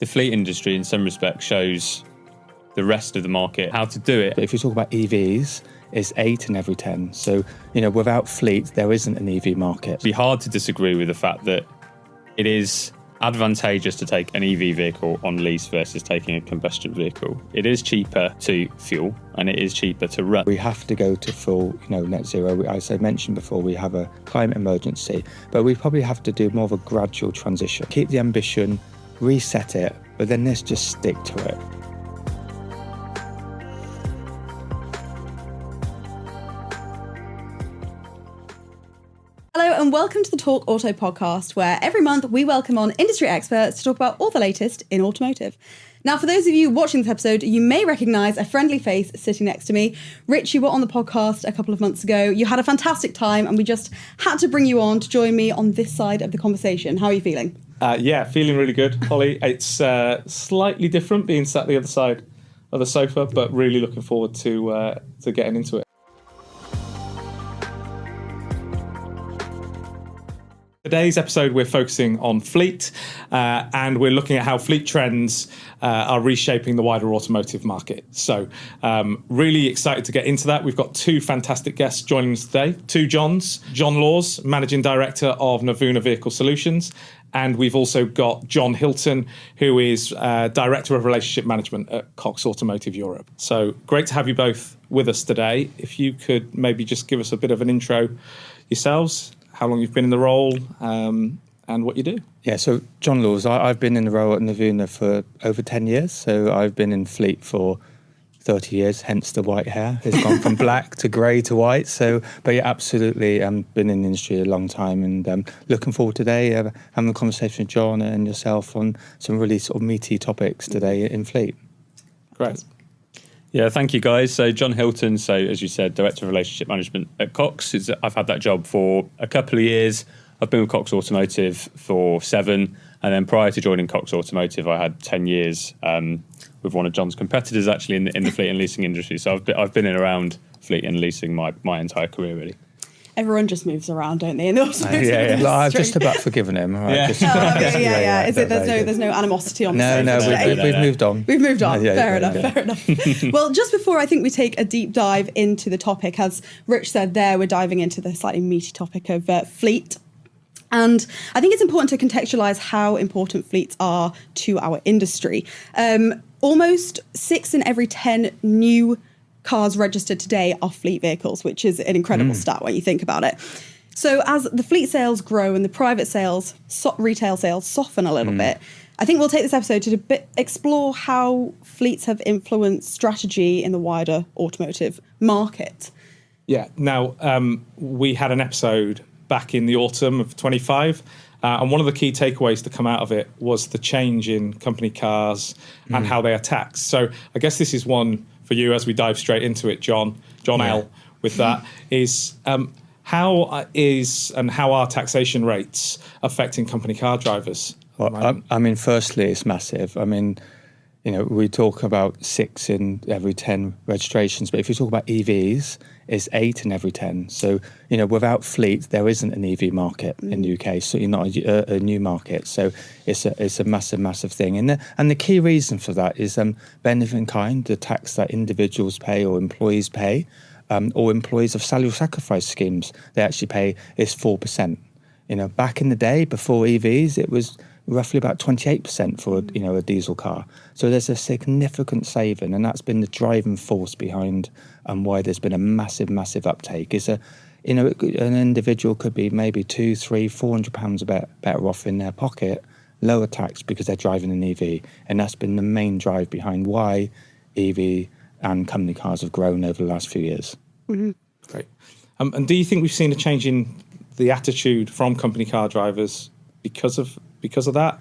The fleet industry in some respects shows the rest of the market how to do it. If you talk about EVs, it's 8 in every 10. So, without fleet, there isn't an EV market. It'd be hard to disagree with the fact that it is advantageous to take an EV vehicle on lease versus taking a combustion vehicle. It is cheaper to fuel and it is cheaper to run. We have to go to full, net zero. As I mentioned before, we have a climate emergency, but we probably have to do more of a gradual transition. Keep the ambition, reset it, but then let's just stick to it. Hello and welcome to the Talk Auto podcast, where every month we welcome on industry experts to talk about all the latest in automotive. Now, for those of you watching this episode, you may recognise a friendly face sitting next to me. Rich, you were on the podcast a couple of months ago. You had a fantastic time and we just had to bring you on to join me on this side of the conversation. How are you feeling? Feeling really good, Holly. It's slightly different being sat the other side of the sofa, but really looking forward to getting into it. Today's episode, we're focusing on fleet, and we're looking at how fleet trends are reshaping the wider automotive market. So really excited to get into that. We've got two fantastic guests joining us today, two Jons. Jon Lawes, Managing Director of Novuna Vehicle Solutions, and we've also got Jon Hilton, who is Director of Relationship Management at Cox Automotive Europe. So great to have you both with us today. If you could maybe just give us a bit of an intro yourselves, how long you've been in the role, and what you do. Yeah, so Jon Lawes, I've been in the role at Novuna for over 10 years. So I've been in fleet for 30 years, hence the white hair. It's gone from black to grey to white. So, but yeah, absolutely, been in the industry a long time, and looking forward today having a conversation with Jon and yourself on some really sort of meaty topics today in fleet. Great. Yeah, thank you guys. So Jon Hilton, so as you said, Director of Relationship Management at Cox. I've had that job for a couple of years. I've been with Cox Automotive for 7, and then prior to joining Cox Automotive, I had 10 years with one of Jon's competitors actually in the fleet and leasing industry. So I've been in around fleet and leasing my entire career really. Everyone just moves around, don't they? In the automotive industry. I've just about forgiven him. Right? Yeah. Is it? There's no animosity on the No, we've moved on. We've moved on. Fair enough. Well, just before I think we take a deep dive into the topic, as Rich said there, we're diving into the slightly meaty topic of fleet. And I think it's important to contextualise how important fleets are to our industry. Almost 6 in every 10 new cars registered today are fleet vehicles, which is an incredible stat when you think about it. So as the fleet sales grow and the private sales, retail sales soften a little bit, I think we'll take this episode to explore how fleets have influenced strategy in the wider automotive market. Yeah. Now, we had an episode back in the autumn of 25, and one of the key takeaways to come out of it was the change in company cars and how they are taxed. So I guess this is one for you as we dive straight into it, Jon L, with that, is how are taxation rates affecting company car drivers? Well, firstly, it's massive. We talk about 6 in every 10 registrations, but if you talk about EVs, it's 8 in every 10. So, without fleet, there isn't an EV market in the UK. So you're not a new market. So it's a massive, massive thing. And the key reason for that is benefit in kind, the tax that individuals pay or employees pay, or employees of salary sacrifice schemes, they actually pay is 4%. Back in the day, before EVs, it was roughly about 28% for a diesel car. So there's a significant saving, and that's been the driving force behind why there's been a massive, massive uptake. An individual could be maybe £200, £300, £400 better off in their pocket, lower tax because they're driving an EV, and that's been the main drive behind why EV and company cars have grown over the last few years. Mm-hmm. Great. And do you think we've seen a change in the attitude from company car drivers because of that?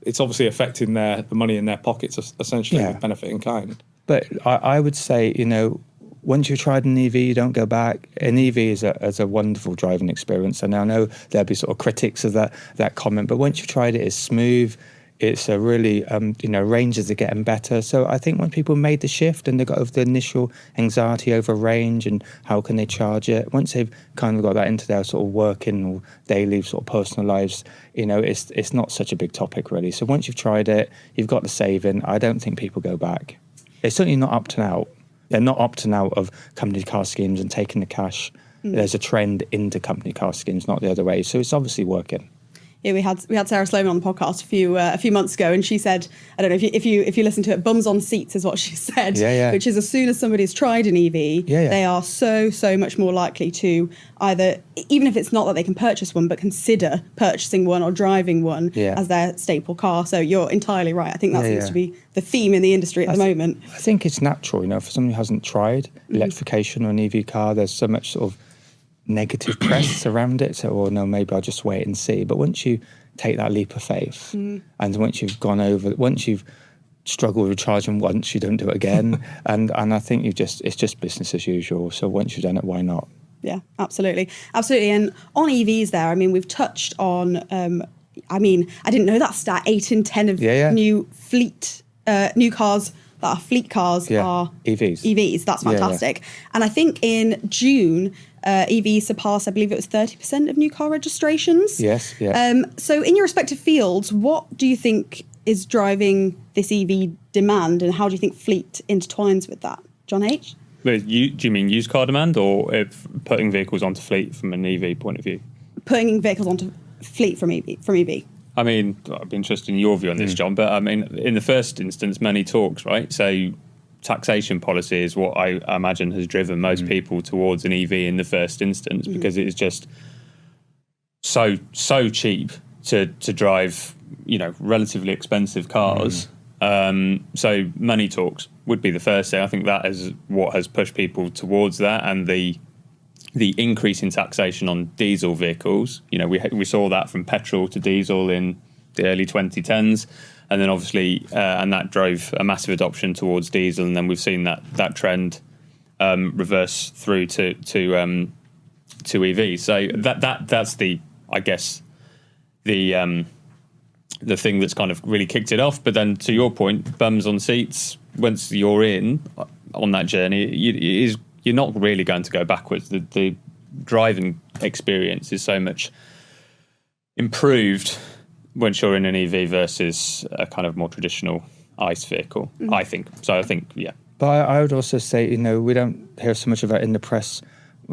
It's obviously affecting the money in their pockets, essentially, with benefit in kind. But I would say, once you've tried an EV, you don't go back. An EV is a wonderful driving experience, and I know there'll be sort of critics of that comment, but once you've tried it, it's smooth. It's a really, ranges are getting better. So I think when people made the shift and they got over the initial anxiety over range and how can they charge it, once they've kind of got that into their sort of working or daily sort of personal lives, it's not such a big topic really. So once you've tried it, you've got the saving, I don't think people go back. It's certainly not opting out. They're not opting out of company car schemes and taking the cash. There's a trend into company car schemes, not the other way. So it's obviously working. Yeah, we had Sarah Sloman on the podcast a few months ago, and she said, I don't know if you listen to it, bums on seats is what she said. Which is as soon as somebody's tried an EV, they are so much more likely to either, even if it's not that they can purchase one, but consider purchasing one or driving one as their staple car. So you're entirely right. I think that seems to be the theme in the industry at the moment. I think it's natural, for someone who hasn't tried electrification or an EV car. There's so much sort of negative press around it, so no, maybe I'll just wait and see. But once you take that leap of faith, and once you've struggled with charging once, you don't do it again, and I think it's just business as usual. So once you've done it, why not? Yeah, absolutely. And on EVs, there, I mean, we've touched on. I didn't know that stat. 8 in 10 of new cars that are fleet cars are EVs. That's fantastic. And I think in June, EVs surpassed, I believe it was 30% of new car registrations. Yes. So in your respective fields, what do you think is driving this EV demand, and how do you think fleet intertwines with that? John H? Do you mean used car demand, or putting vehicles onto fleet from an EV point of view? Putting vehicles onto fleet from EV. I mean, I'd be interested in your view on this, John, but I mean, in the first instance, money talks, right? So taxation policy is what I imagine has driven most people towards an EV in the first instance, because it is just so cheap to drive, relatively expensive cars. So money talks would be the first thing. I think that is what has pushed people towards that, and the increase in taxation on diesel vehicles. We saw that from petrol to diesel in the early 2010s, and then obviously, and that drove a massive adoption towards diesel, and then we've seen that trend reverse through to EV. So that's the thing that's kind of really kicked it off. But then, to your point, bums on seats. Once you're in on that journey, you're not really going to go backwards. The driving experience is so much improved once you're in an EV versus a kind of more traditional ICE vehicle, I think. So I think, yeah. But I would also say, we don't hear so much about it in the press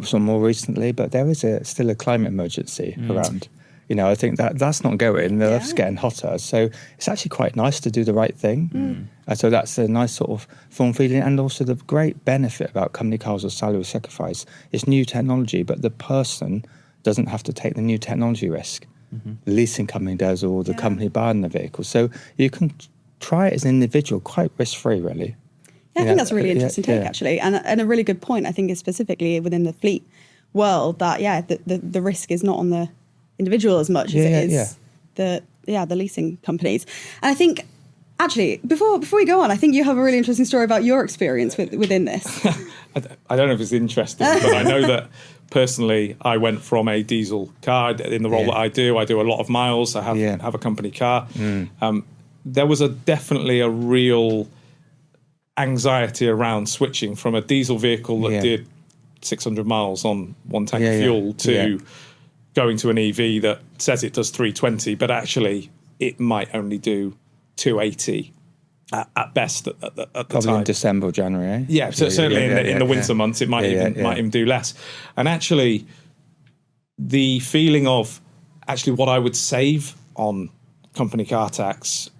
some more recently, but there is still a climate emergency around. I think that's not going. That's getting hotter. So it's actually quite nice to do the right thing. So that's a nice sort of fun feeling. And also the great benefit about company cars or salary sacrifice is new technology, but the person doesn't have to take the new technology risk. The leasing company does, or the company buying the vehicle. So you can try it as an individual, quite risk-free, really. Yeah, I think that's a really interesting take, actually. And a really good point, I think, is specifically within the fleet world, that, the risk is not on the individual as much as it is the leasing companies. And I think, actually, before we go on, I think you have a really interesting story about your experience within this. I don't know if it's interesting, but I know that personally I went from a diesel car in the role that I do a lot of miles. I have a company car. There was definitely a real anxiety around switching from a diesel vehicle that did 600 miles on one tank of fuel to going to an EV that says it does 320, but actually it might only do 280 at best at the Probably time. In December or January, eh? Yeah, so certainly in the winter months it might even do less. And actually the feeling of actually what I would save on company car tax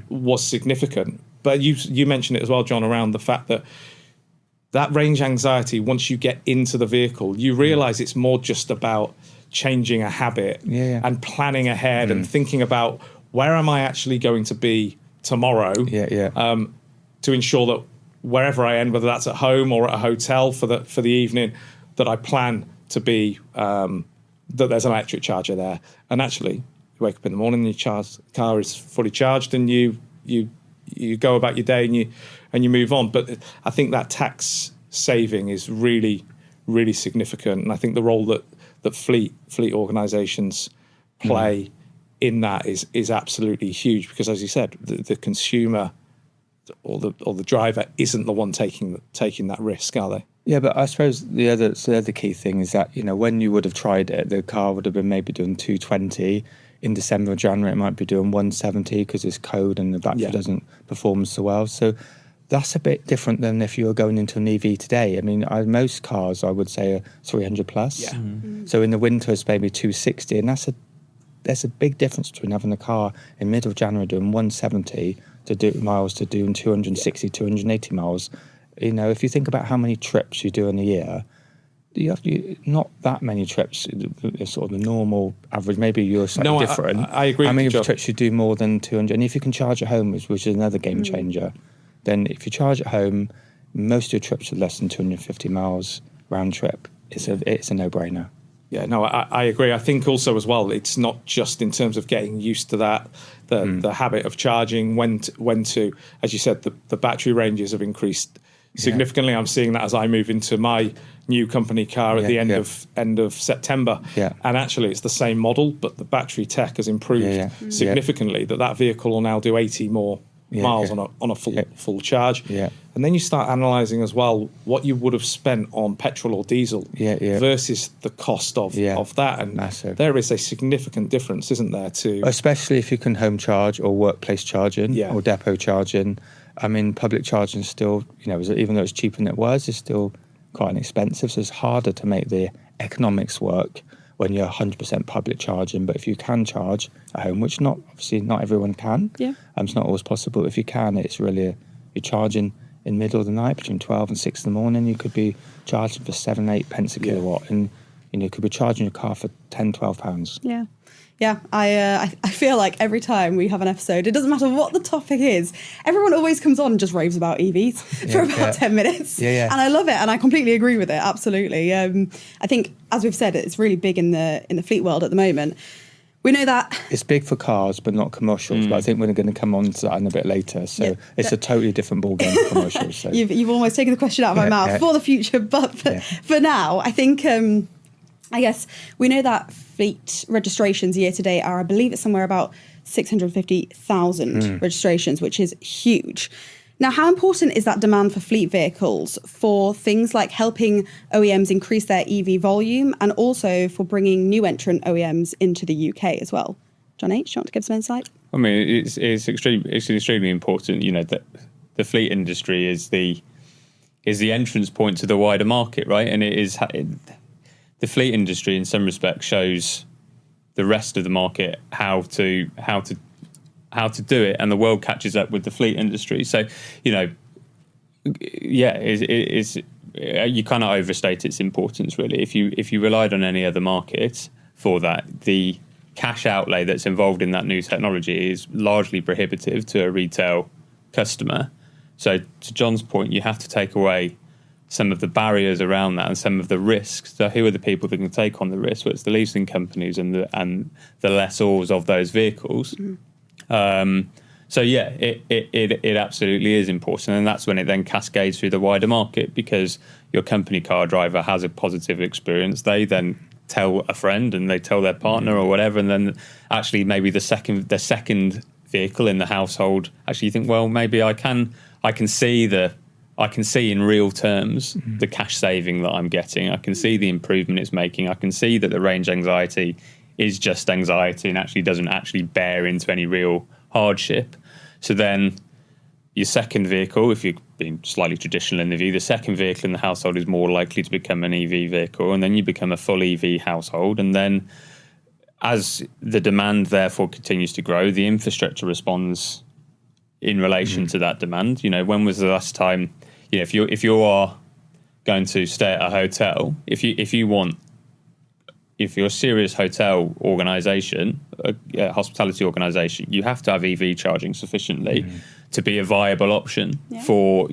was significant. But you mentioned it as well, John, around the fact that range anxiety, once you get into the vehicle, you realise it's more just about changing a habit and planning ahead and thinking about where am I actually going to be tomorrow to ensure that wherever I end, whether that's at home or at a hotel for the evening, that I plan to be that there's an electric charger there. And actually, you wake up in the morning, your car is fully charged, and you go about your day and you move on. But I think that tax saving is really, really significant, and I think the role that fleet organisations play in that is absolutely huge, because, as you said, the consumer or the driver isn't the one taking that risk, are they? Yeah, but I suppose the other key thing is that, when you would have tried it, the car would have been maybe doing 220. In December or January, it might be doing 170 because it's cold and the battery doesn't perform so well. So that's a bit different than if you were going into an EV today. I mean, most cars, I would say, are 300 plus. Yeah. Mm-hmm. So in the winter, it's maybe 260, and there's a big difference between having a car in middle of January doing 170 miles to doing 260, 280 miles. If you think about how many trips you do in a year, not that many trips. It's sort of the normal average. Maybe you're slightly different. I agree. How many Jon. trips you do more than 200? And if you can charge at home, which is another game changer, then if you charge at home, most of your trips are less than 250 miles round trip. It's a no-brainer. Yeah, no, I agree. I think also as well, it's not just in terms of getting used to that, the habit of charging, when to, as you said, the battery ranges have increased significantly. I'm seeing that as I move into my new company car at the end of September. Yeah. And actually it's the same model, but the battery tech has improved significantly, that vehicle will now do 80 more miles on a full charge. Yeah. And then you start analysing as well what you would have spent on petrol or diesel versus the cost of that. And massive. There is a significant difference, isn't there? Especially if you can home charge or workplace charging or depot charging. I mean, public charging is still, even though it's cheaper than it was, it's still quite expensive. So it's harder to make the economics work when you're 100% public charging. But if you can charge at home, which obviously not everyone can, it's not always possible. If you can, it's really you're charging in the middle of the night between 12 and 6 in the morning. You could be charging for 7-8 pence a kilowatt, and you could be charging your car for £10-12. Yeah, I feel like every time we have an episode, it doesn't matter what the topic is, everyone always comes on and just raves about EVs for about 10 minutes. And I love it, and I completely agree with it, absolutely. I think, as we've said, it's really big in the fleet world at the moment. We know that it's big for cars, but not commercials. But I think we're going to come on to that in a bit later. So it's a totally different ballgame for commercials. So. You've almost taken the question out of my mouth for the future, but for now, I think... I guess we know that fleet registrations year to date are, I believe it's somewhere about 650,000 registrations, which is huge. Now, how important is that demand for fleet vehicles for things like helping OEMs increase their EV volume and also for bringing new entrant OEMs into the UK as well? Jon H., do you want to give some insight? I mean, it's extremely important, that the fleet industry is the entrance point to the wider market, right? And the fleet industry, in some respects, shows the rest of the market how to do it, and the world catches up with the fleet industry. So, you cannot overstate its importance. Really, if you relied on any other market for that, the cash outlay that's involved in that new technology is largely prohibitive to a retail customer. So, to Jon's point, you have to take away some of the barriers around that and some of the risks. So who are the people that can take on the risk? Well, it's the leasing companies and the lessors of those vehicles. It absolutely is important, and that's when it then cascades through the wider market, because your company car driver has a positive experience. They then tell a friend and they tell their partner or whatever, and then actually maybe the second vehicle in the household, actually you think, well, maybe I can see in real terms the cash saving that I'm getting. I can see the improvement it's making. I can see that the range anxiety is just anxiety and actually doesn't actually bear into any real hardship. So then your second vehicle, if you're being slightly traditional in the view, the second vehicle in the household is more likely to become an EV vehicle, and then you become a full EV household. And then as the demand therefore continues to grow, the infrastructure responds in relation to that demand. When was the last time, if you are going to stay at a hotel, if you're a serious hotel organisation, a hospitality organisation, you have to have EV charging sufficiently to be a viable option for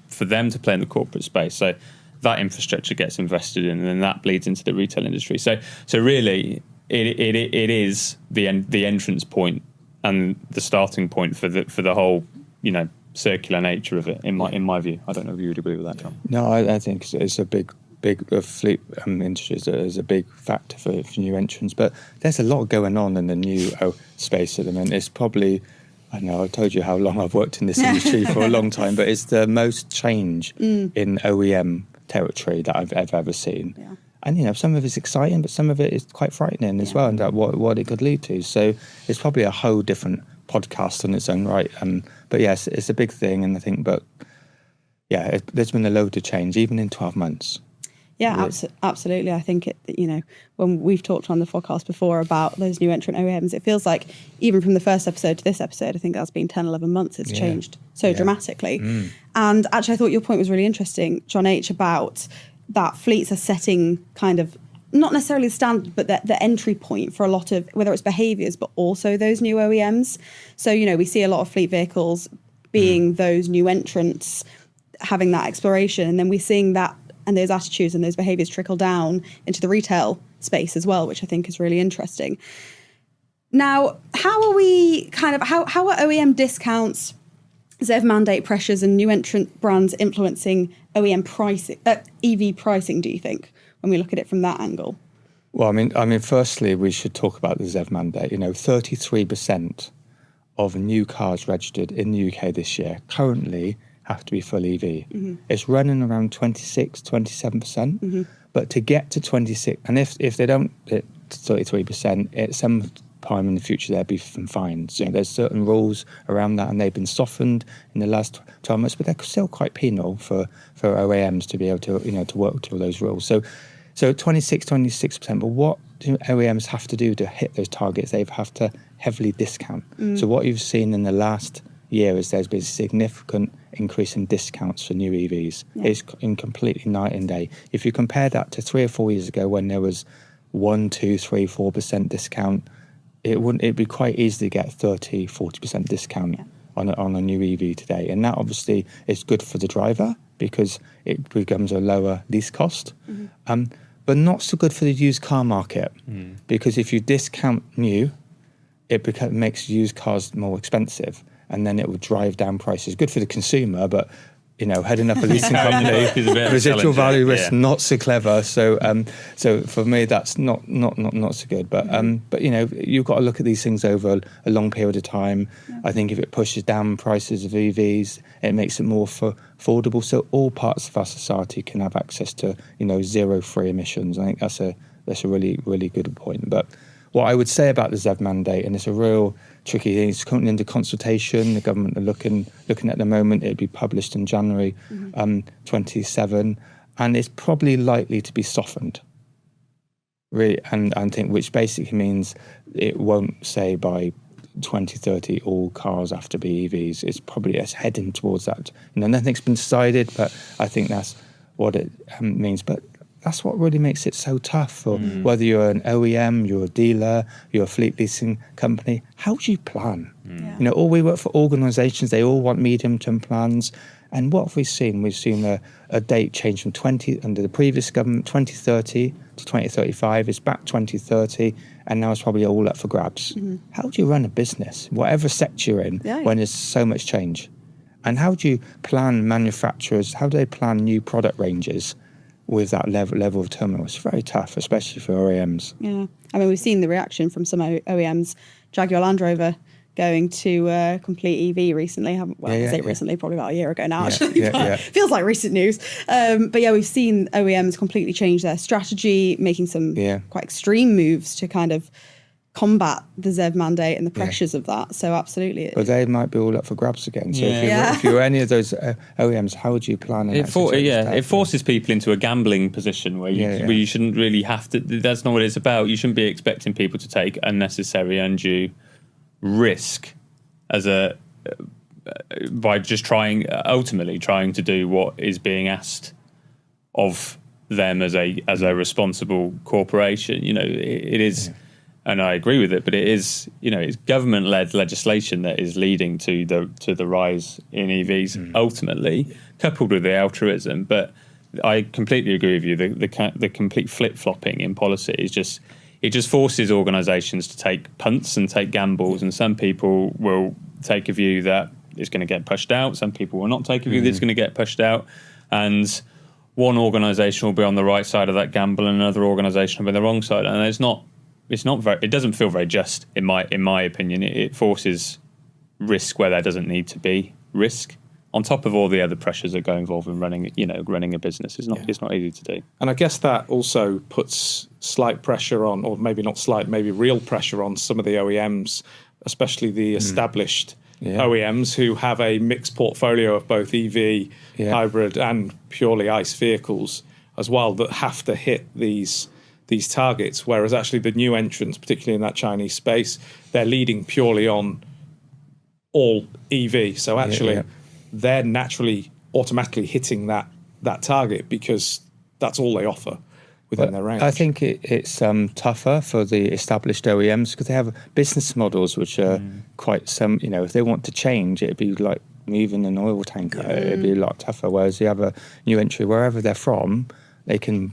for them to play in the corporate space. So that infrastructure gets invested in, and then that bleeds into the retail industry. So really, it is the entrance point and the starting point for the whole, circular nature of it. In my view, I don't know if you would agree with that, Jon. No, I think it's a big fleet industry is a big factor for new entrants. But there's a lot going on in the new space at the moment. It's probably, I know I told you how long I've worked in this industry for a long time, but it's the most change in OEM territory that I've ever seen. Yeah. And some of it's exciting, but some of it is quite frightening as well, and what it could lead to. So it's probably a whole different podcast on its own right. But yes, it's a big thing, and I think, there's been a load of change even in 12 months. Yeah, absolutely. I think when we've talked on the podcast before about those new entrant OEMs, it feels like even from the first episode to this episode, I think that's been 10, 11 months. It's changed so dramatically. And actually, I thought your point was really interesting, John H., about that fleets are setting kind of not necessarily the standard, but the entry point for a lot of, whether it's behaviours, but also those new OEMs. So, we see a lot of fleet vehicles being those new entrants, having that exploration, and then we're seeing that and those attitudes and those behaviours trickle down into the retail space as well, which I think is really interesting. Now, how are OEM discounts, ZEV mandate pressures and new entrant brands influencing OEM pricing, EV pricing, do you think, when we look at it from that angle? Well, I mean, firstly, we should talk about the ZEV mandate. 33% of new cars registered in the UK this year currently have to be full EV. Mm-hmm. It's running around 26, 27%. Mm-hmm. But to get to 26, and if they don't hit 33%, at some time in the future there'll be some fines. There's certain rules around that, and they've been softened in the last 12 months, but they're still quite penal for OEMs to be able to to work to those rules. So 26%. But what do OEMs have to do to hit those targets? They have to heavily discount. So what you've seen in the last year is there's been a significant increase in discounts for new EVs. Yeah. It's in completely night and day. If you compare that to 3 or 4 years ago when there was 1, 2, 3, 4% discount, it'd be quite easy to get 30, 40% discount on a new EV today. And that obviously is good for the driver because it becomes a lower lease cost. But not so good for the used car market because if you discount new, it makes used cars more expensive. And then it would drive down prices. Good for the consumer, but heading up a leasing company, residual value risk, not so clever. So for me, that's not so good. But you've got to look at these things over a long period of time. Yeah. I think if it pushes down prices of EVs, it makes it more affordable. So all parts of our society can have access to zero free emissions. I think that's a really, really good point. But what I would say about the ZEV mandate, and it's a real tricky thing, it's currently under consultation. The government are looking at the moment. It'll be published in January 27, and it's probably likely to be softened. Really, and I think which basically means it won't say by 2030 all cars have to be EVs. It's heading towards that. Nothing's been decided, but I think that's what it means. But that's what really makes it so tough for whether you're an OEM, you're a dealer, you're a fleet leasing company. How do you plan? All we work for organisations, they all want medium-term plans. And what have we seen? We've seen a date change from under the previous government, 2030 to 2035. It's back 2030, and now it's probably all up for grabs. How do you run a business, whatever sector you're in, when there's so much change? And how do you plan manufacturers? How do they plan new product ranges with that level of turmoil? It's very tough, especially for OEMs. Yeah, I mean, we've seen the reaction from some OEMs. Jaguar Land Rover going to complete EV recently. Recently, probably about a year ago now, actually. Feels like recent news. But we've seen OEMs completely change their strategy, making some quite extreme moves to kind of combat the ZEV mandate and the pressures of that. So absolutely. But they might be all up for grabs again. So if you're any of those OEMs, how would you plan it? It forces people into a gambling position where you shouldn't really have to. That's not what it's about. You shouldn't be expecting people to take unnecessary, undue risk by just ultimately trying to do what is being asked of them as a responsible corporation. It is. And I agree with it, but it is, it's government-led legislation that is leading to the rise in EVs ultimately, coupled with the altruism. But I completely agree with you. The complete flip-flopping in policy is just forces organisations to take punts and take gambles. And some people will take a view that it's going to get pushed out. Some people will not take a view that it's going to get pushed out. And one organisation will be on the right side of that gamble and another organisation will be on the wrong side, and it's not very. It doesn't feel very just, in my opinion. It forces risk where there doesn't need to be risk, on top of all the other pressures that go involved in running a business. It's not easy to do. And I guess that also puts slight pressure on, or maybe not slight, maybe real pressure on some of the OEMs, especially the established OEMs who have a mixed portfolio of both EV, hybrid, and purely ICE vehicles as well, that have to hit these targets. Whereas actually the new entrants, particularly in that Chinese space, they're leading purely on all EV. So actually, they're naturally automatically hitting that target because that's all they offer within their range. I think it's tougher for the established OEMs because they have business models which are quite if they want to change, it'd be like moving an oil tanker. It'd be a lot tougher. Whereas you have a new entry, wherever they're from, they can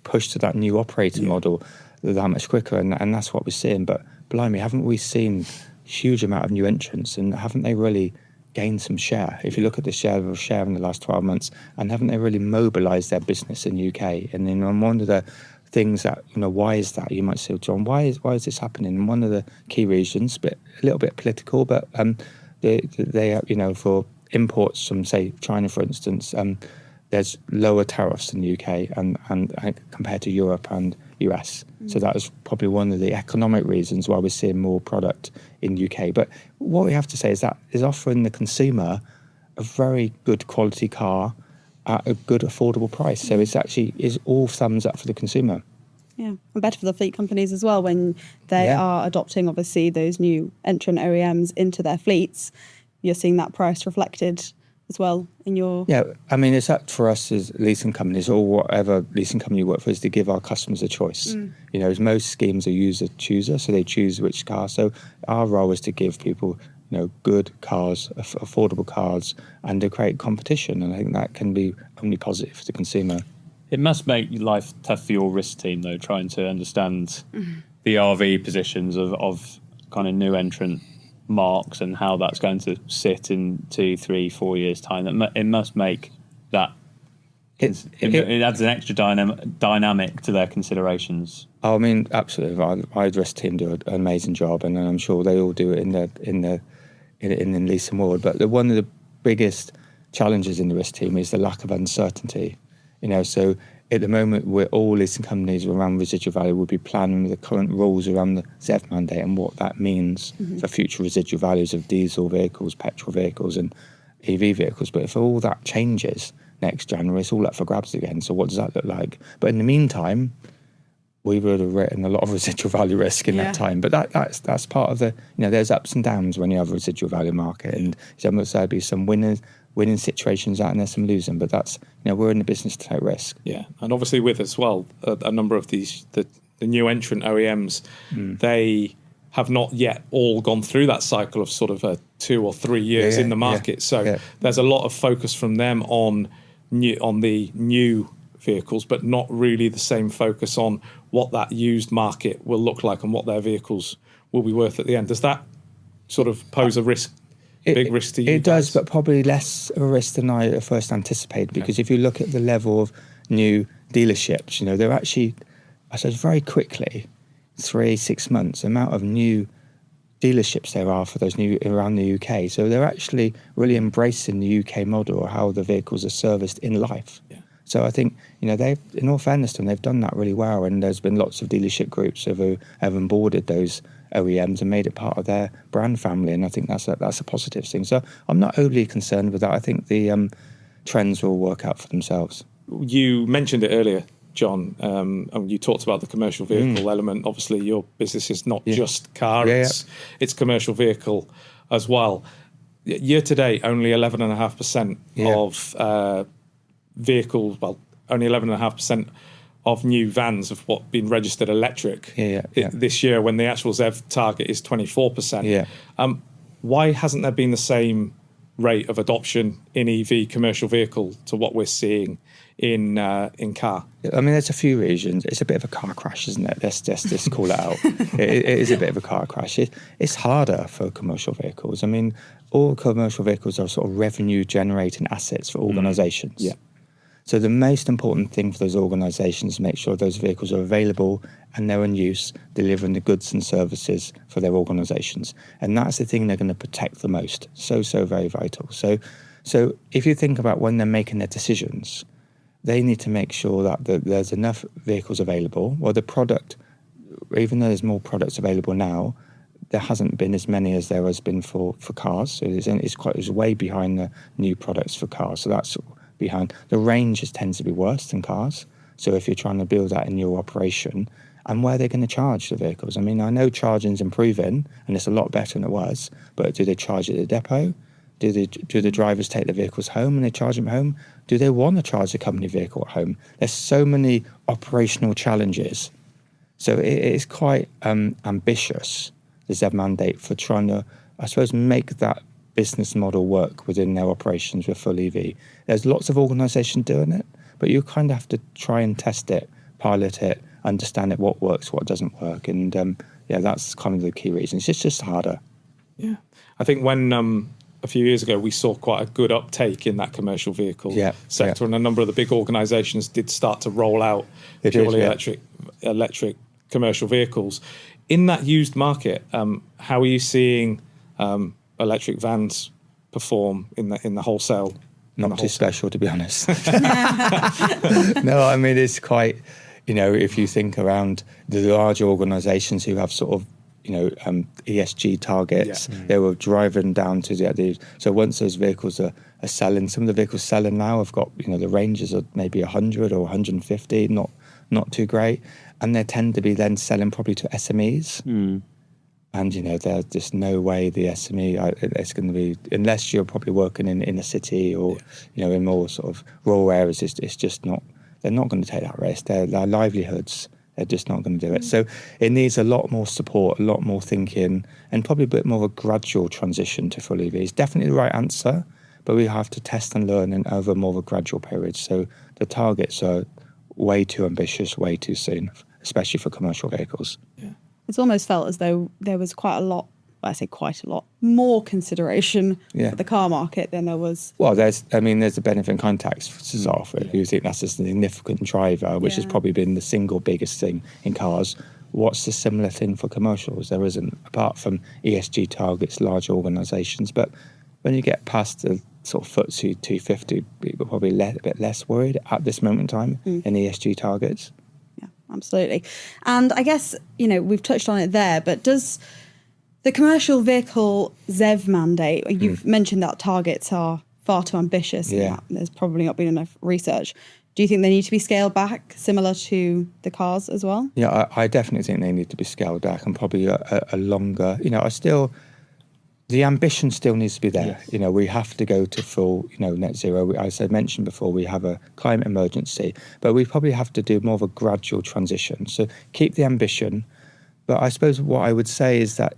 push to that new operating model that much quicker, and that's what we're seeing. But blimey, haven't we seen huge amount of new entrants, and haven't they really gained some share? If you look at the share in the last 12 months, and haven't they really mobilised their business in the UK? And then one of the things that, why is that? You might say, John, why is this happening? And one of the key reasons, but a little bit political, but they for imports from, say, China, for instance, there's lower tariffs in the UK and compared to Europe and US. So that is probably one of the economic reasons why we're seeing more product in the UK. But what we have to say is that is offering the consumer a very good quality car at a good affordable price. So it's actually is all thumbs up for the consumer. Yeah, and better for the fleet companies as well when they are adopting, obviously, those new entrant OEMs into their fleets. You're seeing that price reflected as well in your... Yeah, I mean, it's up for us as leasing companies or whatever leasing company you work for is to give our customers a choice. As most schemes are user-chooser, so they choose which car. So our role is to give people, good cars, affordable cars, and to create competition. And I think that can be only positive for the consumer. It must make life tough for your risk team, though, trying to understand the RV positions of kind of new entrant marks and how that's going to sit in 2, 3, 4 years' time. It must make that it adds an extra dynamic to their considerations. I mean, absolutely. Our risk team do an amazing job, and I'm sure they all do it in the leasing world. But one of the biggest challenges in the risk team is the lack of uncertainty. So at the moment, we're all leasing companies around residual value will be planning the current rules around the ZEV mandate and what that means for future residual values of diesel vehicles, petrol vehicles, and EV vehicles. But if all that changes next January, it's all up for grabs again. So what does that look like? But in the meantime, we would have written a lot of residual value risk in that time. But that's part of the, there's ups and downs when you have a residual value market. And there'll be some winning situations out and there's some losing. But that's, we're in the business to take risk. Yeah. And obviously with as well, a number of these, the new entrant OEMs, they have not yet all gone through that cycle of sort of 2 or 3 years in the market. So there's a lot of focus from them on the new vehicles, but not really the same focus on what that used market will look like and what their vehicles will be worth at the end. Does that sort of pose a risk, big risk to you? It does, but probably less of a risk than I at first anticipated, because if you look at the level of new dealerships, they're actually, I suppose very quickly, 3-6 months, the amount of new dealerships there are for those new around the UK. So they're actually really embracing the UK model or how the vehicles are serviced in life. Yeah. So I think, they've, in all fairness to them, they've done that really well. And there's been lots of dealership groups who have onboarded those OEMs and made it part of their brand family. And I think that's a positive thing. So I'm not overly concerned with that. I think the trends will work out for themselves. You mentioned it earlier, John, and you talked about the commercial vehicle element. Obviously, your business is not just car, it's commercial vehicle as well. Year to date, only 11.5% of vehicles, only 11.5% of new vans have been registered electric this year, when the actual ZEV target is 24%. Why hasn't there been the same rate of adoption in EV commercial vehicle to what we're seeing in car? I mean, there's a few reasons. It's a bit of a car crash, isn't it? Let's just call it out. It is a bit of a car crash. It's harder for commercial vehicles. I mean, all commercial vehicles are sort of revenue-generating assets for organisations. So the most important thing for those organisations is make sure those vehicles are available and they're in use, delivering the goods and services for their organisations. And that's the thing they're going to protect the most. So very vital. So if you think about when they're making their decisions, they need to make sure that there's enough vehicles available. Well, the product, even though there's more products available now, there hasn't been as many as there has been for cars. So it's way behind the new products for cars. So that's behind. The ranges tends to be worse than cars. So if you're trying to build that in your operation, and where they're going to charge the vehicles. I mean, I know charging's improving and it's a lot better than it was, but do they charge at the depot? Do the drivers take the vehicles home and they charge them home? Do they want to charge the company vehicle at home? There's so many operational challenges. So it is quite ambitious, the ZEV mandate, for trying to, I suppose, make that business model work within their operations with full EV. There's lots of organisations doing it, but you kind of have to try and test it, pilot it, understand it, what works, what doesn't work. And that's kind of the key reason. It's just harder. Yeah. I think when a few years ago we saw quite a good uptake in that commercial vehicle sector, and a number of the big organisations did start to roll out purely electric commercial vehicles. In that used market, how are you seeing electric vans perform in the wholesale? Not too special, to be honest. No, I mean, it's quite, if you think around the large organisations who have sort of, ESG targets, they were driving down to the so once those vehicles are selling, some of the vehicles selling now have got, the ranges are maybe 100 or 150, not too great. And they tend to be then selling probably to SMEs. And, there's just no way the SME, it's going to be, unless you're probably working in a city or, in more sort of rural areas, it's just not, they're not going to take that risk. Their livelihoods, they're just not going to do it. So it needs a lot more support, a lot more thinking, and probably a bit more of a gradual transition to full EV. It's definitely the right answer, but we have to test and learn over more of a gradual period. So the targets are way too ambitious, way too soon, especially for commercial vehicles. Yeah. It's almost felt as though there was quite a lot more consideration for the car market than there was. Well, there's the benefit in kind tax to start off with. You think that's a significant driver, which has probably been the single biggest thing in cars. What's the similar thing for commercials? There isn't, apart from ESG targets, large organisations. But when you get past the sort of FTSE 250, people are probably a bit less worried at this moment in time in ESG targets. Yeah, absolutely. And I guess, we've touched on it there, but does the commercial vehicle ZEV mandate, you've mentioned that targets are far too ambitious and that there's probably not been enough research. Do you think they need to be scaled back, similar to the cars as well? Yeah, I definitely think they need to be scaled back and probably a longer, the ambition still needs to be there. Yes. We have to go to full, net zero. As I mentioned before, we have a climate emergency, but we probably have to do more of a gradual transition. So keep the ambition, but I suppose what I would say is that,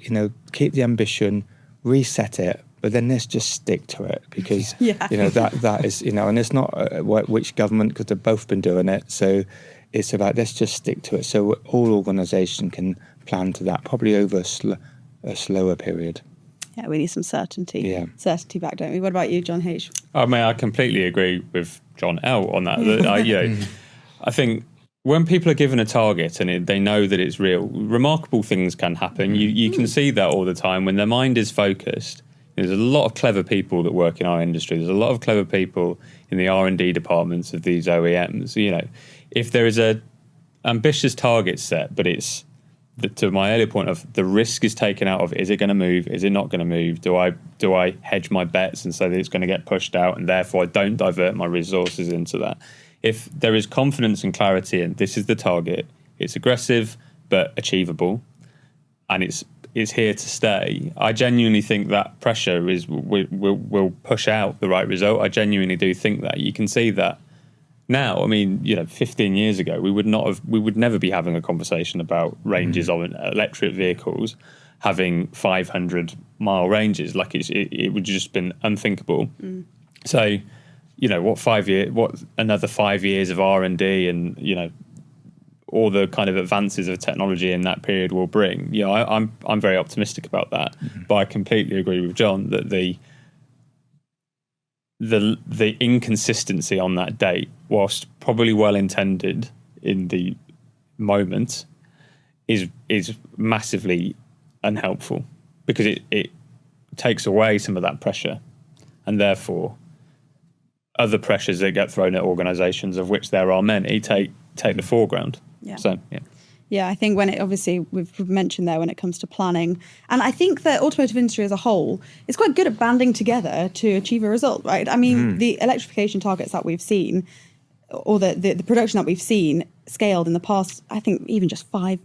keep the ambition, reset it, but then let's just stick to it because, that is, and it's not which government, because they've both been doing it. So it's about, let's just stick to it. So all organisations can plan to that, probably over a slower period. Yeah, we need some certainty. Yeah. Certainty back, don't we? What about you, Jon H? I completely agree with Jon L on that. I think when people are given a target and they know that it's real, remarkable things can happen. You can see that all the time when their mind is focused. There's a lot of clever people that work in our industry. There's a lot of clever people in the R&D departments of these OEMs. If there is a ambitious target set, but it's to my earlier point of the risk is taken out of, is it going to move? Is it not going to move? Do I hedge my bets and say that it's going to get pushed out and therefore I don't divert my resources into that? If there is confidence and clarity and this is the target, it's aggressive but achievable and it's here to stay, I genuinely think that pressure will push out the right result. I genuinely do think that. You can see that now. 15 years ago, we would never be having a conversation about ranges of electric vehicles having 500-mile ranges. Like it would just been unthinkable. So, what another 5 years of R&D and all the kind of advances of technology in that period will bring. I'm very optimistic about that. But I completely agree with Jon that the the inconsistency on that date, whilst probably well intended in the moment, is massively unhelpful, because it takes away some of that pressure, and therefore other pressures that get thrown at organisations, of which there are many, take the foreground. Yeah. So yeah. Yeah, I think when it, obviously we've mentioned there when it comes to planning, and I think the automotive industry as a whole is quite good at banding together to achieve a result, right? I mean, the electrification targets that we've seen, or the production that we've seen scaled in the past, I think even just 3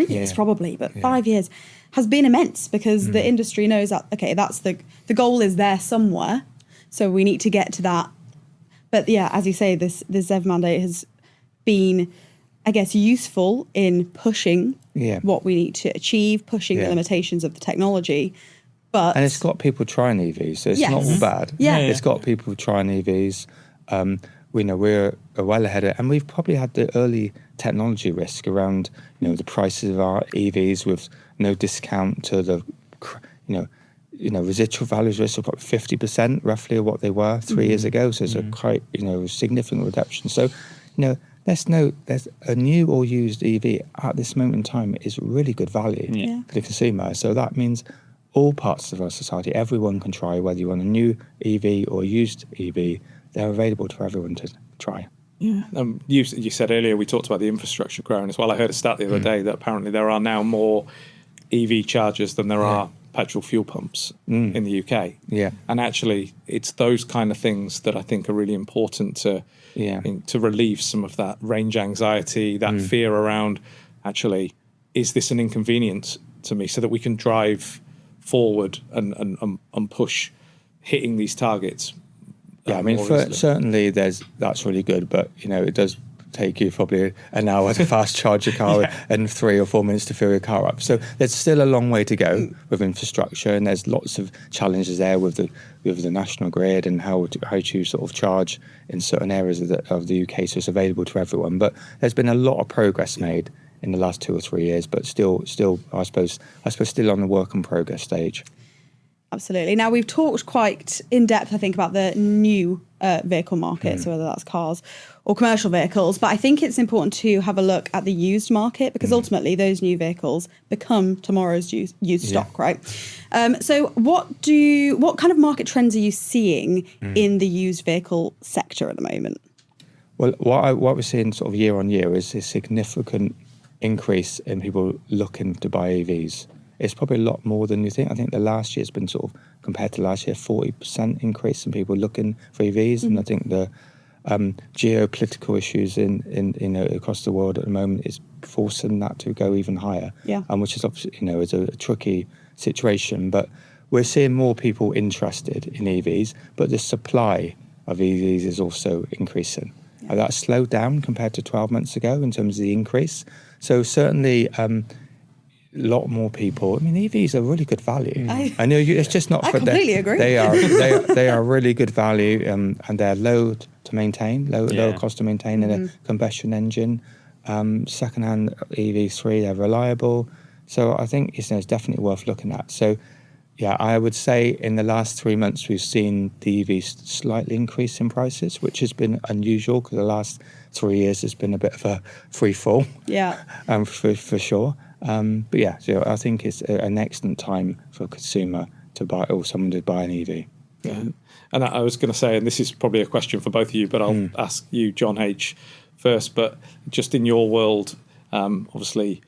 years probably, but 5 years has been immense, because the industry knows that, okay, that's the goal is there somewhere, so we need to get to that. But yeah, as you say, this ZEV mandate has been, I guess, useful in pushing what we need to achieve, pushing the limitations of the technology. And it's got people trying EVs, so it's not all bad. It's got people trying EVs. We know we're well ahead of it, and we've probably had the early technology risk around, the prices of our EVs with no discount to the, residual values risk of about 50% roughly of what they were 3 years ago. So it's a quite, significant reduction. So, there's a new or used EV at this moment in time is really good value for the consumer. So that means all parts of our society, everyone can try, whether you want a new EV or a used EV, they're available to everyone to try. Yeah. You said earlier, we talked about the infrastructure growing as well. I heard a stat the other day that apparently there are now more EV chargers than there are petrol fuel pumps in the UK. Yeah. And actually, it's those kind of things that I think are really important to relieve some of that range anxiety, that fear around, actually, is this an inconvenience to me, so that we can drive forward and push hitting these targets. Yeah, I mean, certainly that's really good, but, it does take you probably an hour to fast charge your car and 3 or 4 minutes to fill your car up. So there's still a long way to go with infrastructure, and there's lots of challenges there with the national grid and how to sort of charge in certain areas of the UK, so it's available to everyone. But there's been a lot of progress made in the last 2 or 3 years, but still, I suppose still on the work in progress stage. Absolutely. Now, we've talked quite in depth, I think, about the new vehicle market, so whether that's cars or commercial vehicles. But I think it's important to have a look at the used market, because ultimately those new vehicles become tomorrow's used stock, right? So what kind of market trends are you seeing in the used vehicle sector at the moment? Well, what we're seeing sort of year on year is a significant increase in people looking to buy EVs. It's probably a lot more than you think. I think the last year has been sort of, compared to last year, 40% increase in people looking for EVs. And I think the geopolitical issues in across the world at the moment is forcing that to go even higher. Yeah. Which is obviously, is a tricky situation. But we're seeing more people interested in EVs, but the supply of EVs is also increasing. Yeah. That's slowed down compared to 12 months ago in terms of the increase. So certainly, a lot more people. I mean, EVs are really good value. I know it's just not. I completely agree. They are really good value, and they're low to maintain, lower cost to maintain in a combustion engine. Secondhand EV3, they're reliable. So I think it's definitely worth looking at. So yeah, I would say in the last 3 months we've seen the EVs slightly increase in prices, which has been unusual, because the last 3 years has been a bit of a free fall. Yeah. For sure. But yeah, so I think it's an excellent time for a consumer to buy, or someone to buy an EV. Yeah. And I was going to say, and this is probably a question for both of you, but I'll ask you, John H., first. But just in your world, obviously,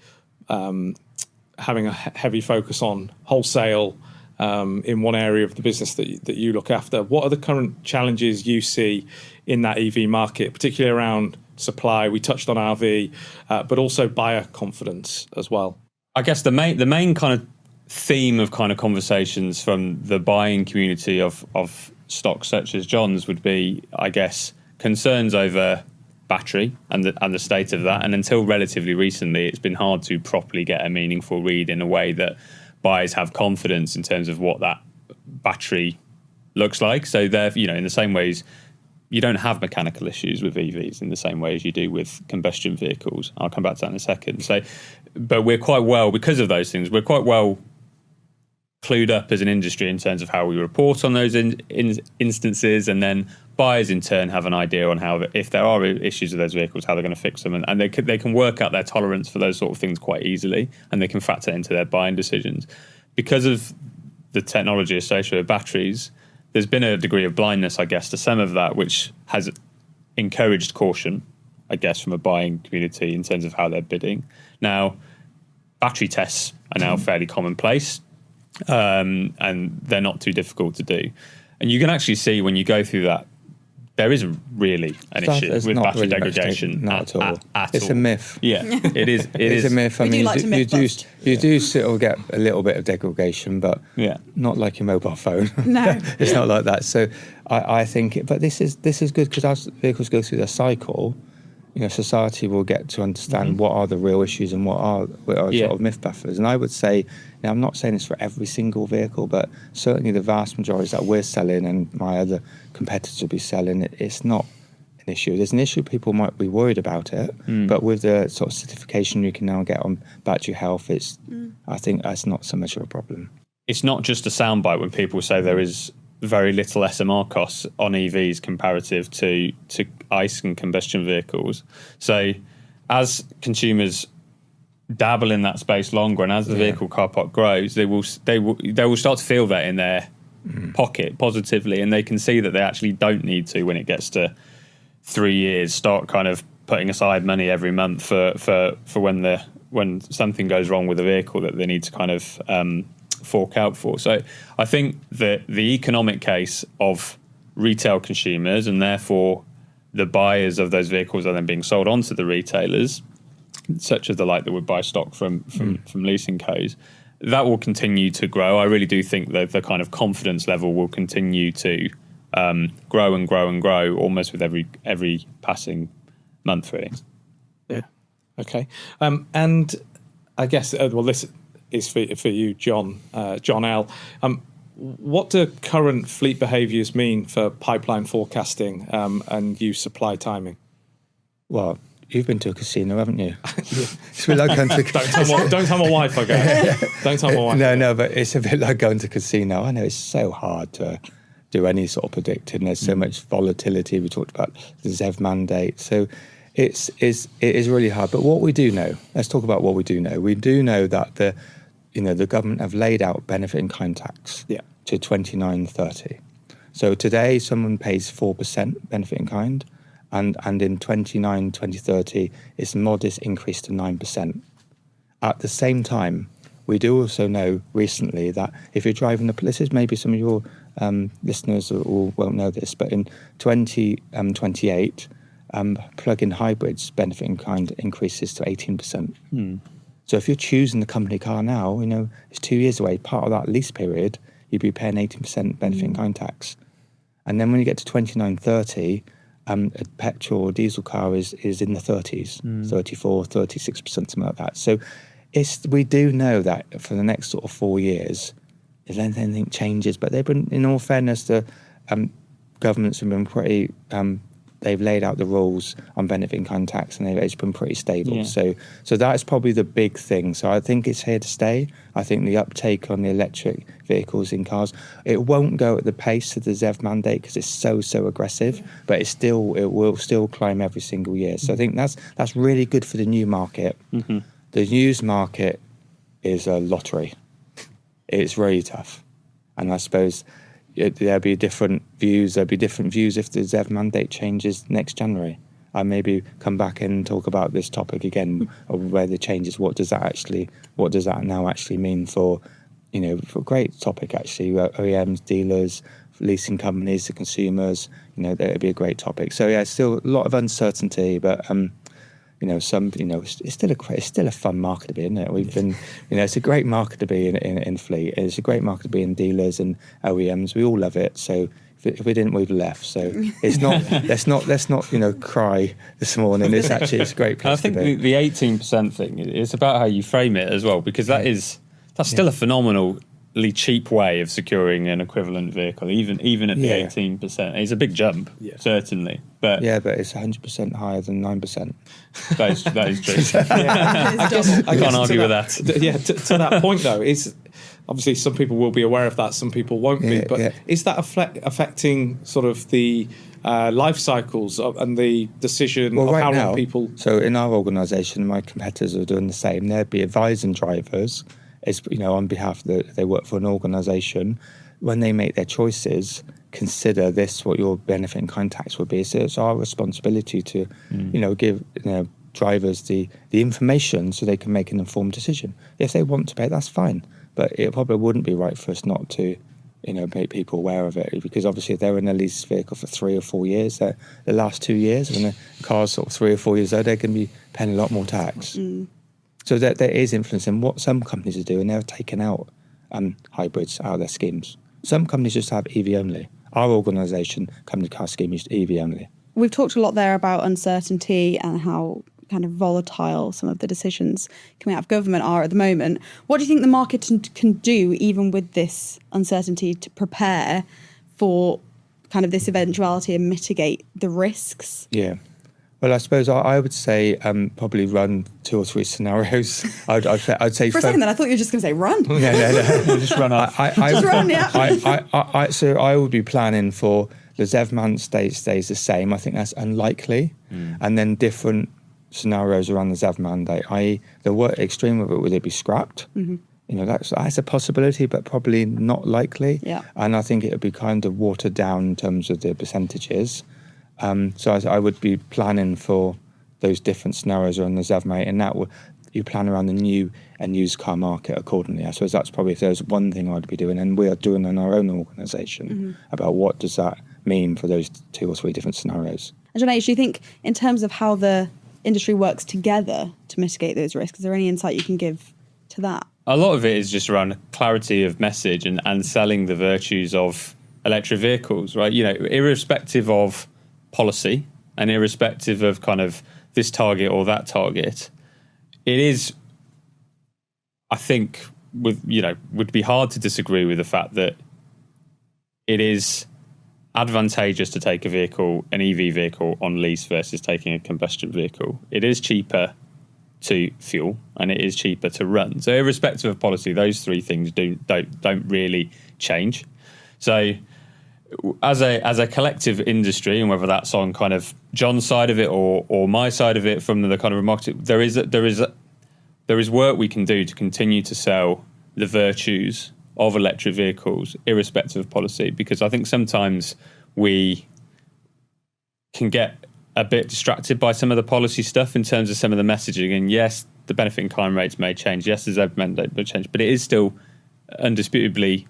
having a heavy focus on wholesale in one area of the business that you look after, what are the current challenges you see in that EV market, particularly around supply? We touched on RV, but also buyer confidence as well. I guess the main kind of theme of kind of conversations from the buying community of stocks such as John's would be, I guess, concerns over battery and the state of that. And until relatively recently, it's been hard to properly get a meaningful read in a way that buyers have confidence in terms of what that battery looks like. So they're, in the same ways, you don't have mechanical issues with EVs in the same way as you do with combustion vehicles. I'll come back to that in a second. So, but we're quite well, because of those things, we're quite well clued up as an industry in terms of how we report on those instances, and then buyers in turn have an idea on how, if there are issues with those vehicles, how they're going to fix them, and they can work out their tolerance for those sort of things quite easily, and they can factor into their buying decisions. Because of the technology associated with batteries, there's been a degree of blindness, I guess, to some of that, which has encouraged caution, I guess, from a buying community in terms of how they're bidding. Now, battery tests are now fairly commonplace, and they're not too difficult to do. And you can actually see when you go through that, there isn't really an issue with battery degradation. Not at all. It's all. A myth. Yeah, it is. It's a myth. I mean, you do still get a little bit of degradation, but not like your mobile phone. No, it's not like that. So I think, but this is good because as vehicles go through their cycle, society will get to understand what are the real issues and what are sort of myth busters. And I would say, I'm not saying this for every single vehicle, but certainly the vast majority that we're selling and my other competitors will be selling, it's not an issue. There's an issue, people might be worried about it, but with the sort of certification you can now get on battery health, I think that's not so much of a problem. It's not just a soundbite when people say there is very little SMR costs on EVs comparative to ICE and combustion vehicles. So as consumers dabble in that space longer, and as the vehicle car park grows, they will start to feel that in their pocket positively, and they can see that they actually don't need to, when it gets to 3 years, start kind of putting aside money every month for when something goes wrong with the vehicle that they need to kind of fork out for. So I think that the economic case of retail consumers, and therefore the buyers of those vehicles are then being sold on to the retailers, such as the like that would buy stock from leasing co's, that will continue to grow. I really do think that the kind of confidence level will continue to grow and grow and grow almost with every passing month, really. Yeah. Okay. And I guess, this is for you, Jon L. What do current fleet behaviours mean for pipeline forecasting and use supply timing? Well, you've been to a casino, haven't you? It's a bit like going to... Don't tell my wife I go. Don't tell my wife. No, but it's a bit like going to a casino. I know it's so hard to do any sort of predicting. There's so much volatility. We talked about the ZEV mandate. So it is really hard. But what we do know, let's talk about what we do know. We do know that the government have laid out benefit in kind tax to 29.30. So today someone pays 4% benefit in kind, and in 2030 it's a modest increase to 9%. At the same time, we do also know recently that if you're driving this is maybe some of your listeners won't know this, but in 2028 plug-in hybrids benefit in kind increases to 18%. So if you're choosing the company car now, it's 2 years away, part of that lease period, you'd be paying 18% benefit in kind tax. And then when you get to 29.30, a petrol or diesel car is in the 30s, 34, 36%, something like that. So we do know that for the next sort of 4 years, if anything changes, but they've been, in all fairness, the governments have been pretty... they've laid out the rules on benefit in kind tax, and it's been pretty stable. Yeah. So that's probably the big thing. So I think it's here to stay. I think the uptake on the electric vehicles in cars, it won't go at the pace of the ZEV mandate because it's so aggressive, but it will still climb every single year. So I think that's really good for the new market. Mm-hmm. The used market is a lottery. It's really tough, and I suppose there'll be different views. There'll be different views if the ZEV mandate changes next January. I maybe come back and talk about this topic again, of where the changes. What does that now actually mean for a great topic actually? OEMs, dealers, leasing companies, the consumers. That'd be a great topic. So yeah, still a lot of uncertainty, but it's still a fun market to be in. We've been, it's a great market to be in fleet. It's a great market to be in dealers and OEMs. We all love it. So if we didn't, we'd left. So it's not. let's not cry this morning. It's a great place. I think the 18% thing is about how you frame it as well, because that's still a phenomenally cheap way of securing an equivalent vehicle, even at the 18%. It's a big jump, certainly. But it's 100% higher than 9%. That is true. I can't argue with that. To that point, though, obviously some people will be aware of that, some people won't be. But is that affecting sort of the life cycles and the decision of how long people... So in our organisation, my competitors are doing the same. They'd be advising drivers, on behalf of they work for an organisation. When they make their choices, consider this, what your benefit in kind tax would be. So it's our responsibility to, give drivers the information so they can make an informed decision. If they want to pay, that's fine. But it probably wouldn't be right for us not to, make people aware of it, because obviously if they're in a lease vehicle for 3 or 4 years, the last 2 years, when the car's sort of 3 or 4 years old, they're going to be paying a lot more tax. So there is influence in what some companies are doing. They're taking out hybrids out of their schemes. Some companies just have EV only. Our organisation, Company Car Scheme, is EV only. We've talked a lot there about uncertainty and how kind of volatile some of the decisions coming out of government are at the moment. What do you think the market can do, even with this uncertainty, to prepare for kind of this eventuality and mitigate the risks? Yeah. Well, I suppose I would say probably run 2 or 3 scenarios. I'd say for a second then I thought you were just going to say run. No. Just run off. Just run, yeah. So I would be planning for the ZEV mandate stays the same. I think that's unlikely. And then different scenarios around the ZEV mandate, i.e. the extreme of it, would it be scrapped? That's a possibility, but probably not likely. Yeah. And I think it would be kind of watered down in terms of the percentages. So I would be planning for those different scenarios around the ZEV mandate, and you plan around the new and used car market accordingly. I suppose that's probably, if there's one thing I'd be doing, and we are doing in our own organisation, about what does that mean for those 2 or 3 different scenarios. And Jon H., do you think in terms of how the industry works together to mitigate those risks, is there any insight you can give to that? A lot of it is just around clarity of message and selling the virtues of electric vehicles, right? Irrespective of policy and irrespective of kind of this target or that target, it is, I think, would be hard to disagree with the fact that it is advantageous to take an EV vehicle on lease versus taking a combustion vehicle. It is cheaper to fuel and it is cheaper to run. So irrespective of policy, those 3 things don't really change. So as a collective industry, and whether that's on kind of Jon's side of it or my side of it from the kind of market, there is work we can do to continue to sell the virtues of electric vehicles irrespective of policy, because I think sometimes we can get a bit distracted by some of the policy stuff in terms of some of the messaging. And yes, the benefit in kind rates may change. Yes, the ZEV mandate may change, but it is still undisputably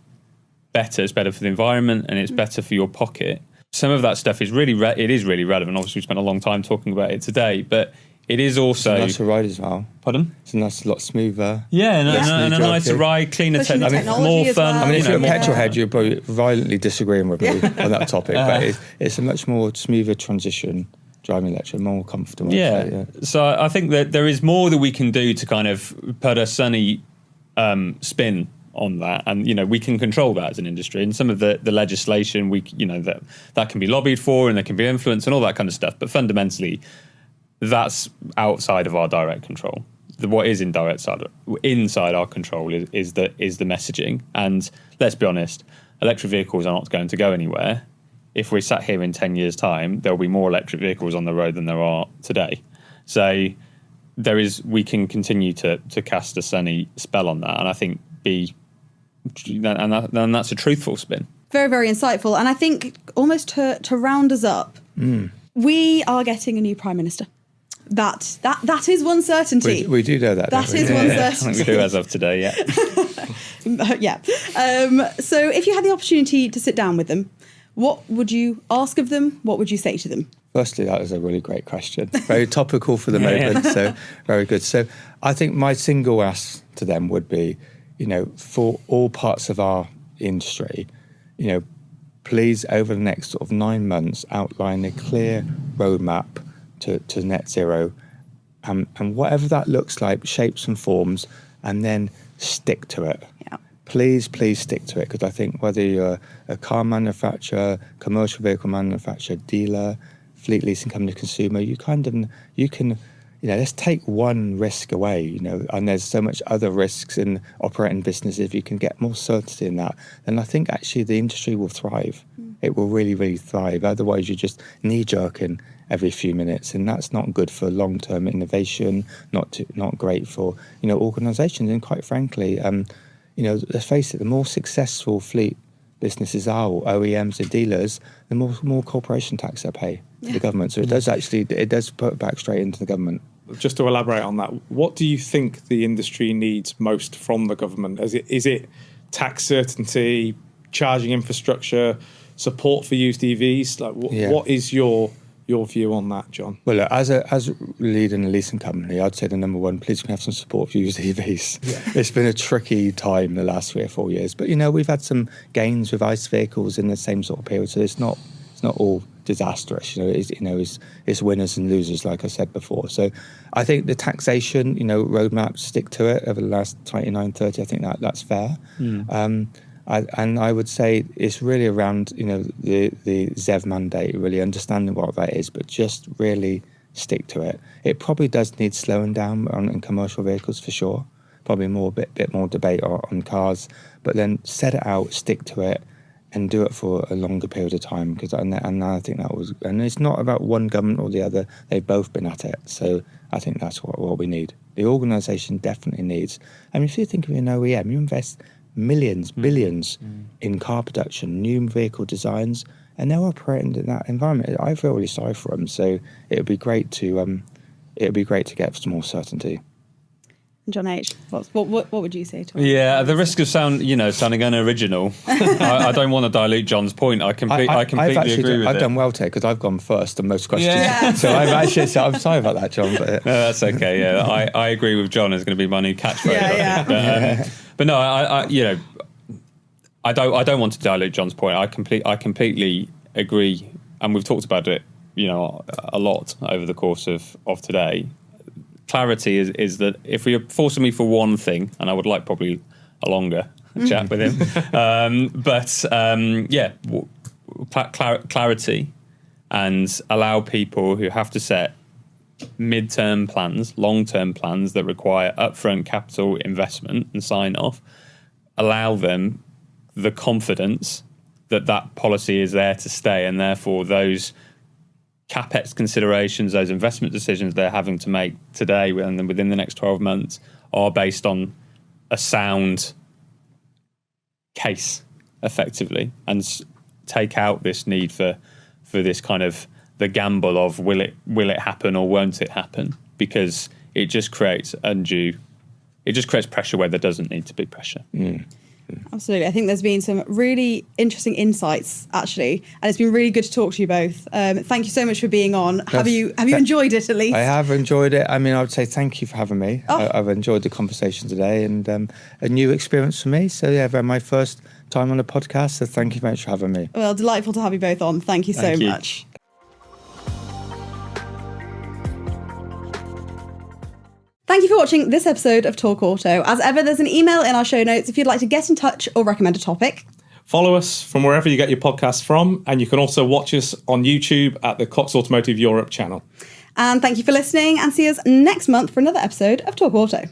better. It's better for the environment and it's better for your pocket. Some of that stuff is really relevant. Obviously, we spent a long time talking about it today, but it is also... It's nicer ride as well. Pardon? It's a lot smoother. Yeah, and a nicer ride, cleaner technology, more fun. Well. If you're a petrol head, you're probably violently disagreeing with me on that topic, but it's a much more smoother transition, driving electric, more comfortable. Yeah. So I think that there is more that we can do to kind of put a sunny spin on that, and we can control that as an industry. And some of the legislation that can be lobbied for, and there can be influence and all that kind of stuff. But fundamentally, that's outside of our direct control. What is inside our control is the messaging. And let's be honest, electric vehicles are not going to go anywhere. If we sat here in 10 years' time, there'll be more electric vehicles on the road than there are today. So we can continue to cast a sunny spell on that, and I think and that's a truthful spin. Very, very insightful. And I think almost to round us up, we are getting a new Prime Minister. That is one certainty. We do know that. That is one certainty. I think we do as of today, yeah. Yeah. So if you had the opportunity to sit down with them, what would you ask of them? What would you say to them? Firstly, that was a really great question. Very topical for the moment, so very good. So I think my single ask to them would be, for all parts of our industry, please over the next sort of 9 months outline a clear roadmap to net zero, and whatever that looks like, shapes and forms, and then stick to it. Yeah. Please stick to it, because I think whether you're a car manufacturer, commercial vehicle manufacturer, dealer, fleet leasing company, consumer, you can let's take one risk away, and there's so much other risks in operating businesses. If you can get more certainty in that, then I think actually the industry will thrive. It will really, really thrive. Otherwise, you're just knee-jerking every few minutes, and that's not good for long-term innovation, not great for, organisations. And quite frankly, let's face it, the more successful fleet businesses are, or OEMs or dealers, the more corporation tax they pay to the government. So it does put back straight into the government. Just to elaborate on that, what do you think the industry needs most from the government? Is it tax certainty, charging infrastructure, support for used EVs? What is your view on that, Jon? Well, look, as leading a leasing company, I'd say the number one, please can have some support for used EVs. Yeah. It's been a tricky time the last 3 or 4 years, but we've had some gains with ICE vehicles in the same sort of period, so it's not all disastrous. It's winners and losers, like I said before. So I think the taxation, roadmap, stick to it over the last 29, 30. I think that's fair. I would say it's really around, the ZEV mandate, really understanding what that is, but just really stick to it. It probably does need slowing down on commercial vehicles for sure. Probably bit more debate on cars, but then set it out, stick to it, and do it for a longer period of time. And I think that was, and it's not about one government or the other. They've both been at it. So I think that's what we need. The organisation definitely needs. I mean, if you think of an OEM, you invest millions, billions in car production, new vehicle designs, and they're operating in that environment. I feel really sorry for them. So it would be great to get some more certainty. Jon H, what would you say to us? Yeah, at the risk of sounding unoriginal, I don't want to dilute Jon's point. I completely agree with it. I've done well today because I've gone first on most questions. Yeah. So I'm sorry about that, Jon. But no, that's okay. Yeah, I agree with Jon. Is going to be my new catchphrase. Yeah. But no, I don't want to dilute Jon's point. I completely agree, and we've talked about it, a lot over the course of today. Clarity is that if you're forcing me for one thing, and I would like probably a longer chat with him, clarity, and allow people who have to set mid-term plans, long-term plans that require upfront capital investment and sign-off, allow them the confidence that policy is there to stay, and therefore those CapEx considerations, those investment decisions they're having to make today and then within the next 12 months are based on a sound case, effectively, and take out this need for this kind of the gamble of will it happen or won't it happen, because it just creates pressure where there doesn't need to be pressure. Absolutely. I think there's been some really interesting insights, actually, and it's been really good to talk to you both. Thank you so much for being on. Have you enjoyed it, at least? I have enjoyed it. I mean, I would say thank you for having me. I've enjoyed the conversation today, and a new experience for me. So yeah, my first time on a podcast, so thank you very much for having me. Well, delightful to have you both on. Thank you so much. Thank you for watching this episode of Talk Auto. As ever, there's an email in our show notes if you'd like to get in touch or recommend a topic. Follow us from wherever you get your podcasts from, and you can also watch us on YouTube at the Cox Automotive Europe channel. And thank you for listening, and see us next month for another episode of Talk Auto.